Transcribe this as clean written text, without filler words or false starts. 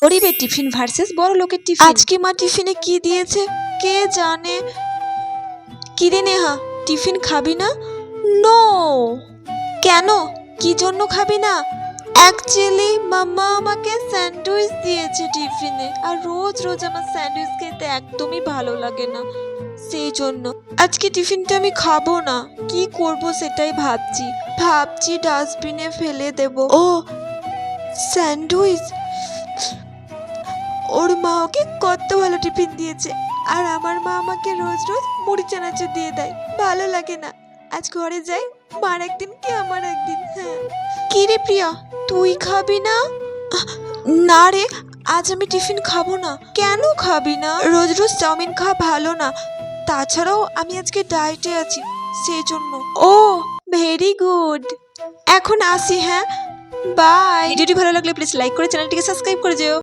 গরিবের tiffin versus বড় লোকের টিফিন। আজকে মা টিফিনে কি দিয়েছে কে জানে। কি রে নেহা, টিফিন খাবি না? নো। কেন, কি জন্য খাবি না? অ্যাকচুয়ালি মাম্মা আমাকে স্যান্ডউইচ দিয়েছে টিফিনে, আর রোজ রোজ আমার স্যান্ডউইচ খেতে একদমই ভালো লাগে না, সেই জন্য আজকে টিফিনটা আমি খাবো না। কি করব সেটাই ভাবছি ডাস্টবিনে ফেলে দেব। ও স্যান্ডউইচ, ওর মা ওকে কত ভালো টিফিন দিয়েছে, আর আমার মা আমাকে রোজ রোজ মুড়ি চানাচুর দিয়ে দেয়, ভালো লাগে না। আজ ঘরে যাই, মার একদিন কি আমার একদিন। হ্যাঁ। কি রে প্রিয়া, তুই খাবি না? না রে, আজ আমি টিফিন খাবো না। কেন খাবি না? রোজ রোজ চাউমিন খাওয়া ভালো না, তাছাড়াও আমি আজকে ডায়েটে আছি, সেই জন্য। ও ভেরি গুড, এখন আসি। হ্যাঁ বাই। ভিডিওটি ভালো লাগলে প্লিজ লাইক করে চ্যানেলটিকে সাবস্ক্রাইব করে যেও।